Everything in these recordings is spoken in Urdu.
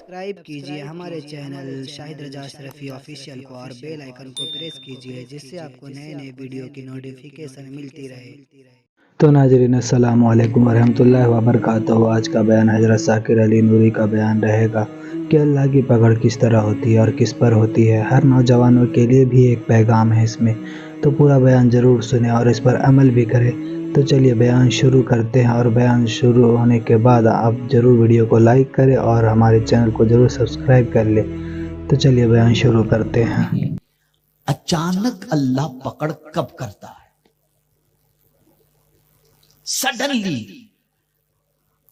سبسکرائب کیجئے ہمارے چینل شاہد رجا اشرفی آفیشیل کو اور بیل آئیکن کو پریس کیجئے جس سے آپ کو نئے نئے ویڈیو کی نوٹیفیکیشن ملتی رہے۔ تو ناظرین السلام علیکم ورحمۃ اللہ وبرکاتہ۔ آج کا بیان حضرت ذاکر علی نوری کا بیان رہے گا کہ اللہ کی پکڑ کس طرح ہوتی ہے اور کس پر ہوتی ہے۔ ہر نوجوانوں کے لیے بھی ایک پیغام ہے اس میں، تو پورا بیان ضرور سنیں اور اس پر عمل بھی کریں۔ تو چلیے بیان شروع کرتے ہیں، اور بیان شروع ہونے کے بعد آپ ضرور ویڈیو کو لائک کریں اور ہمارے چینل کو ضرور سبسکرائب کر لیں۔ تو چلیے بیان شروع کرتے ہیں۔ اچانک اللہ پکڑ کب کرتا ہے؟ سڈنلی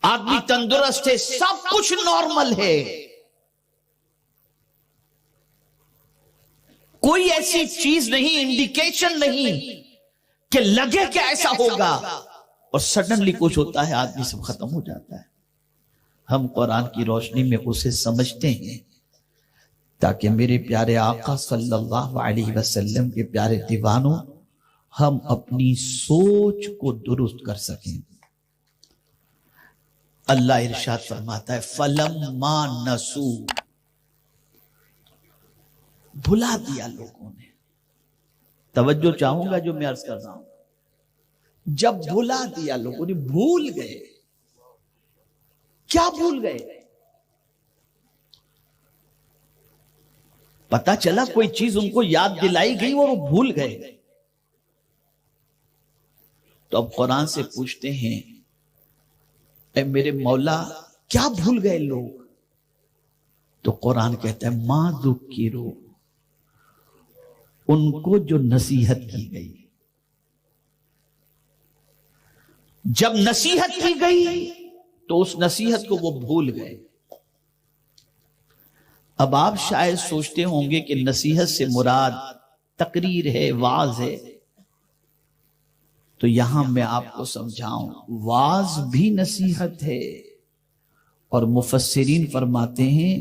آدمی تندرست ہے، سب کچھ نارمل ہے، کوئی ایسی چیز نہیں، انڈیکیشن نہیں کہ لگے کہ ایسا ہوگا، اور سڈنلی کچھ ہوتا ہے، آدمی سب ختم ہو جاتا ہے۔ ہم قرآن کی روشنی میں اسے سمجھتے ہیں تاکہ میرے پیارے آقا صلی اللہ علیہ وسلم کے پیارے دیوانوں ہم اپنی سوچ کو درست کر سکیں۔ اللہ ارشاد فرماتا ہے فَلَمَّا نَسُوا، بھلا دیا لوگوں نے۔ توجہ چاہوں گا جو میں عرض کر رہا ہوں، جب بھلا دیا لوگوں نے، بھول گئے، کیا بھول گئے؟ پتا چلا کوئی چیز ان کو یاد دلائی گئی اور وہ بھول گئے، تو اب قرآن سے پوچھتے ہیں اے میرے مولا کیا بھول گئے لوگ؟ تو قرآن کہتا ہے ما ذکروا، ان کو جو نصیحت کی گئی، جب نصیحت کی گئی تو اس نصیحت کو وہ بھول گئے۔ اب آپ شاید سوچتے ہوں گے کہ نصیحت سے مراد تقریر ہے، وعظ ہے، تو یہاں میں آپ کو سمجھاؤں، وعظ بھی نصیحت ہے، اور مفسرین فرماتے ہیں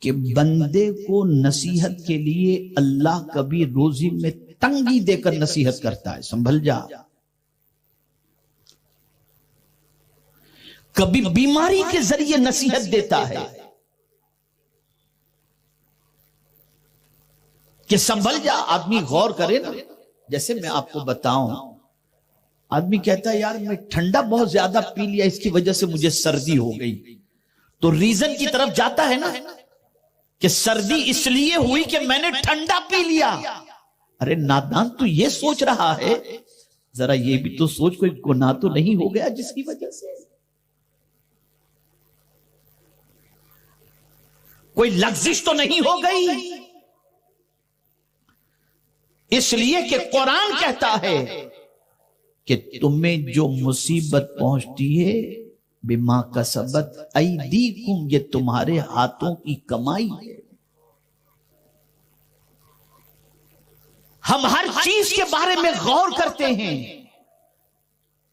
کہ بندے کو نصیحت کے لیے اللہ کبھی روزی میں تنگی دے کر نصیحت کرتا ہے، سنبھل جا، کبھی بیماری کے ذریعے نصیحت دیتا ہے کہ سنبھل جا۔ آدمی غور کرے نا، جیسے میں آپ کو بتاؤں، آدمی کہتا ہے یار میں ٹھنڈا بہت زیادہ پی لیا، اس کی وجہ سے مجھے سردی ہو گئی، تو ریزن کی طرف جاتا ہے نا کہ سردی اس لیے ہوئی کہ میں نے ٹھنڈا پی لیا۔ ارے نادان، تو یہ سوچ رہا ہے، ذرا یہ بھی تو سوچ کوئی گناہ تو نہیں ہو گیا جس کی وجہ سے، کوئی لغزش تو نہیں ہو گئی؟ اس لیے کہ قرآن کہتا ہے کہ تمہیں جو مصیبت پہنچتی ہے بما کسبت ایدیکم، یہ تمہارے ہاتھوں کی کمائی ہے۔ ہم ہر چیز کے بارے میں غور کرتے ہیں،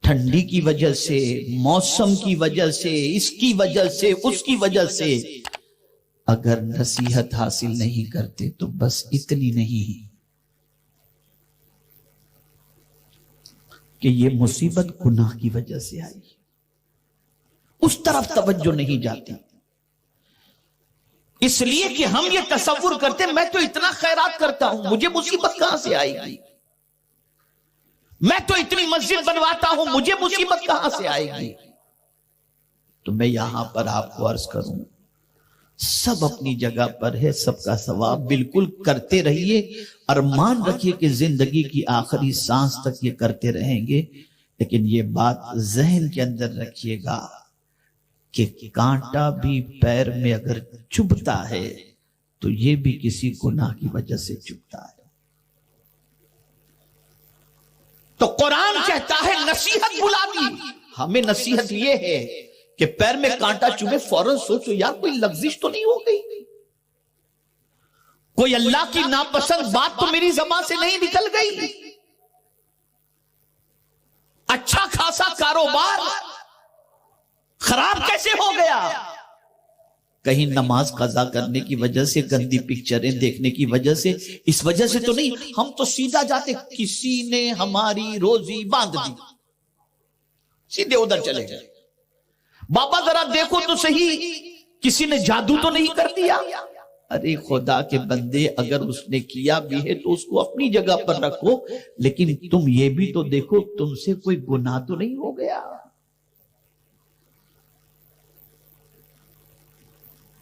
ٹھنڈی کی وجہ سے، موسم کی وجہ سے، اس کی وجہ سے، اس کی وجہ سے، اگر نصیحت حاصل نہیں کرتے تو بس اتنی نہیں کہ یہ مصیبت گناہ کی وجہ سے آئی، اس طرف توجہ نہیں جاتی، اس لیے کہ ہم یہ تصور کرتے میں تو اتنا خیرات کرتا ہوں، مجھے مصیبت کہاں سے آئے گی؟ میں تو اتنی مسجد بنواتا ہوں، مجھے مصیبت کہاں سے آئے گی؟ تو میں یہاں پر آپ کو عرض کروں، سب اپنی جگہ پر ہے، سب کا ثواب، بالکل کرتے رہیے، ارمان رکھیے کہ زندگی کی آخری سانس تک یہ کرتے رہیں گے، لیکن یہ بات ذہن کے اندر رکھیے گا کہ کانٹا بھی پیر میں اگر چبھتا ہے تو یہ بھی کسی گناہ کی وجہ سے چبھتا ہے۔ تو قرآن کہتا ہے نصیحت بلا دی، ہمیں نصیحت یہ ہے کہ پیر میں کانٹا چبھے فوراً سوچو یار کوئی لغزش تو نہیں ہو گئی، کوئی اللہ کی ناپسند بات تو میری زبان سے نہیں نکل گئی، اچھا خاصا کاروبار خراب کیسے ہو گیا؟ کہیں نماز قضا کرنے کی وجہ سے، گندی پکچریں دیکھنے کی وجہ سے، اس وجہ سے تو نہیں، ہم تو سیدھا جاتے کسی نے ہماری روزی باندھ دی، سیدھے ادھر چلے گئے۔ بابا ذرا دیکھو تو صحیح کسی نے جادو تو نہیں کر دیا؟ ارے خدا کے بندے، اگر اس نے کیا بھی ہے تو اس کو اپنی جگہ پر رکھو، لیکن تم یہ بھی تو دیکھو تم سے کوئی گناہ تو نہیں ہو گیا،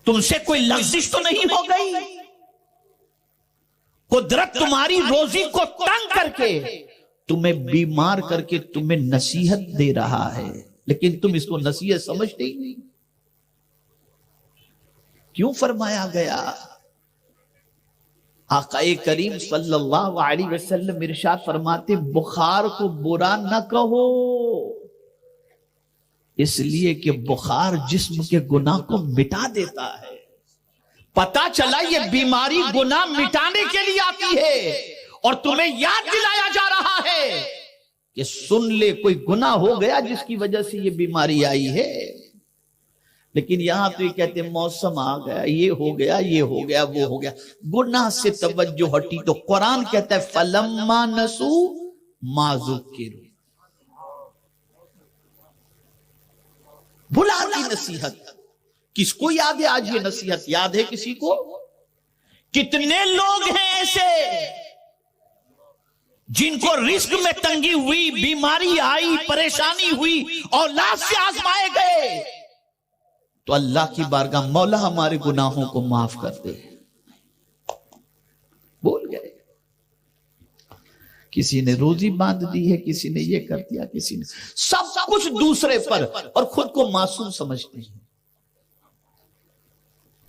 تم سے کوئی لغزش تو نہیں ہو گئی؟ قدرت تمہاری روزی کو تنگ کر کے، تمہیں بیمار کر کے تمہیں نصیحت دے رہا ہے، لیکن تم اس کو نصیحت سمجھتے ہی نہیں۔ کیوں فرمایا گیا؟ آقا کریم صلی اللہ علیہ وسلم ارشاد فرماتے بخار کو برا نہ کہو، اس لیے کہ بخار جسم کے گناہ کو مٹا دیتا ہے۔ پتا چلا یہ بیماری گناہ مٹانے کے لیے آتی ہے، اور تمہیں یاد دلایا جا رہا ہے کہ سن لے کوئی گناہ ہو گیا جس کی وجہ سے یہ بیماری آئی ہے۔ لیکن یہاں تو یہ کہتے ہیں موسم آ گیا، یہ ہو گیا، یہ ہو گیا، وہ ہو گیا، گناہ سے توجہ ہٹی تو قرآن کہتا ہے فَلَمَّا نَسُوا مَا ذُكِّرُوا، بھلا دی نصیحت۔ کس کو یاد ہے آج یہ نصیحت؟ یاد ہے کسی کو؟ کتنے لوگ ہیں ایسے جن کو رزق میں تنگی ہوئی، بیماری آئی، پریشانی ہوئی، اولاد سے آزمائے گئے، تو اللہ کی بارگاہ مولا ہمارے گناہوں کو معاف کر دے، بول گئے۔ کسی نے روزی باندھ دی ہے، کسی نے یہ کر دیا، کسی نے سب کچھ دوسرے پر، اور خود کو معصوم سمجھتے ہیں،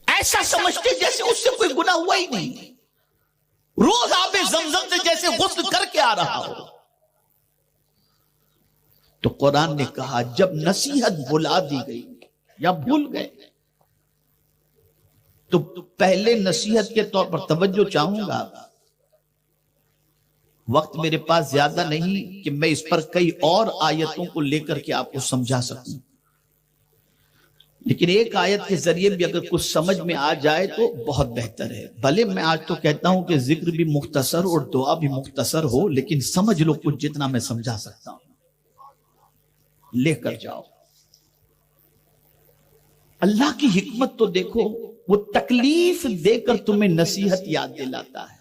ایسا سمجھتے جیسے اس سے کوئی گناہ ہوا ہی نہیں، روز آب زمزم سے جیسے غسل کر کے آ رہا ہو۔ تو قرآن نے کہا جب نصیحت بھلا دی گئی یا بھول گئے تو پہلے نصیحت کے طور پر توجہ چاہوں گا، وقت میرے پاس زیادہ نہیں کہ میں اس پر کئی اور آیتوں کو لے کر کے آپ کو سمجھا سکوں، لیکن ایک آیت کے ذریعے بھی اگر کچھ سمجھ میں آ جائے تو بہت بہتر ہے۔ بھلے میں آج تو کہتا ہوں کہ ذکر بھی مختصر اور دعا بھی مختصر ہو، لیکن سمجھ لو کچھ جتنا میں سمجھا سکتا ہوں، لے کر جاؤ۔ اللہ کی حکمت تو دیکھو، وہ تکلیف دے کر تمہیں نصیحت یاد دلاتا ہے،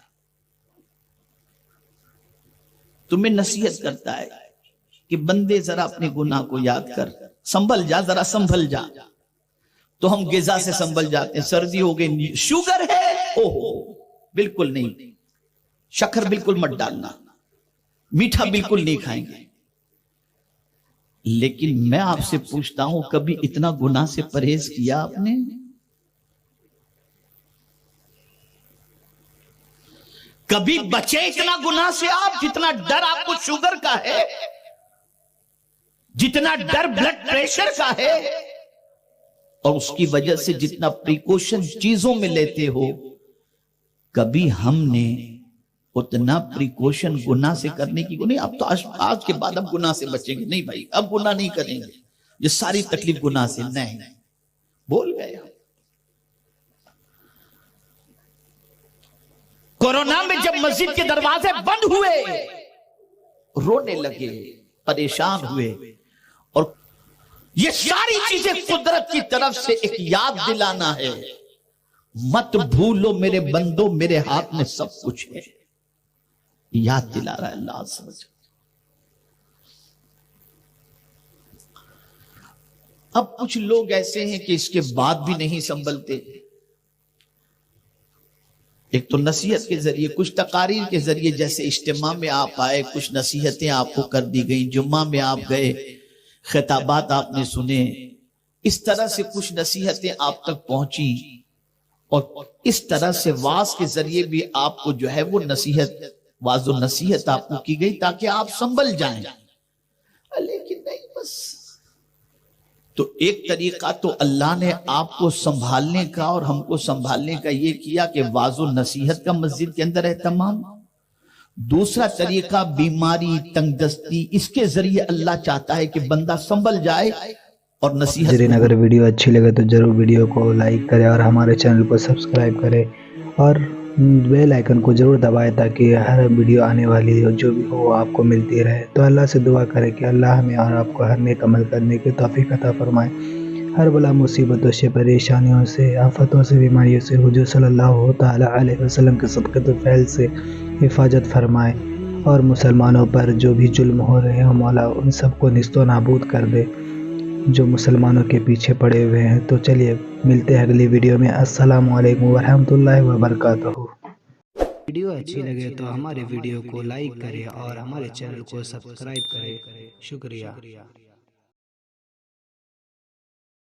تمہیں نصیحت کرتا ہے کہ بندے ذرا اپنے گناہ کو یاد کر، سنبھل جا، ذرا سنبھل جا۔ تو ہم غذا سے سنبھل جاتے ہیں، سردی ہو گئی، شوگر ہے، اوہو بالکل نہیں، شکر بالکل مت ڈالنا، میٹھا بالکل نہیں کھائیں گے۔ لیکن میں آپ سے پوچھتا ہوں کبھی اتنا گناہ سے پرہیز کیا آپ نے؟ کبھی بچے اتنا گناہ سے آپ جتنا ڈر آپ کو شوگر کا ہے، جتنا ڈر بلڈ پریشر کا ہے، اور اس کی وجہ سے جتنا پریکوشن چیزوں میں لیتے ہو، کبھی ہم نے اتنا پریکوشن گناہ سے کرنے کی نہیں؟ اب تو آج کے بعد اب گناہ سے بچیں گے، نہیں بھائی اب گناہ نہیں کریں گے، یہ ساری تکلیف گناہ سے، نہیں بول گئے۔ کورونا میں جب مسجد کے دروازے بند ہوئے، رونے لگے، پریشان ہوئے، اور یہ ساری چیزیں قدرت کی طرف سے ایک یاد دلانا ہے، مت بھولو میرے بندو میرے ہاتھ میں سب کچھ ہے، یاد دلا رہا ہے اللہ عز و جل۔ اب کچھ لوگ ایسے ہیں کہ اس کے بعد بھی نہیں سنبھلتے، ایک تو نصیحت کے ذریعے، کچھ تقاریر کے ذریعے، جیسے اجتماع میں آپ آئے، کچھ نصیحتیں آپ کو کر دی گئیں، جمعہ میں آپ گئے، خطابات آپ نے سنے، اس طرح سے کچھ نصیحتیں آپ تک پہنچی، اور اس طرح سے واعظ کے ذریعے بھی آپ کو جو ہے وہ نصیحت، واعظ و نصیحت آپ کو کی گئی تاکہ آپ سنبھل جائیں، لیکن نہیں بس۔ تو ایک طریقہ تو اللہ نے آپ کو سنبھالنے کا اور ہم کو سنبھالنے کا یہ کیا کہ واعظ و نصیحت کا مسجد کے اندر اہتمام۔ دوسرا طریقہ بیماری، تنگ دستی، اس کے ذریعے اللہ چاہتا ہے کہ بندہ سنبھل جائے اور نصیحت۔ اگر ویڈیو اچھی لگے تو ضرور ویڈیو کو لائک کرے اور ہمارے چینل کو سبسکرائب کرے، اور بیل آئیکن کو ضرور دبائے تاکہ ہر ویڈیو آنے والی ہو جو بھی ہو آپ کو ملتی رہے۔ تو اللہ سے دعا کرے کہ اللہ ہمیں اور آپ کو ہر نیک عمل کرنے کی توفیق عطا فرمائے۔ ہر بلا مصیبتوں سے، پریشانیوں سے، آفتوں سے، بیماریوں سے حضور صلی اللہ تعالی علیہ وسلم کے صدقۃ الفعل سے حفاظت فرمائے، اور مسلمانوں پر جو بھی ظلم ہو رہے ہیں مولا ان سب کو نیست و نابود کر دے جو مسلمانوں کے پیچھے پڑے ہوئے ہیں۔ تو چلیے ملتے ہیں اگلی ویڈیو میں۔ السلام علیکم ورحمۃ اللہ وبرکاتہ۔ ویڈیو اچھی لگے تو ہمارے ویڈیو کو لائک کریں اور ہمارے چینل کو سبسکرائب کریں۔ شکریہ۔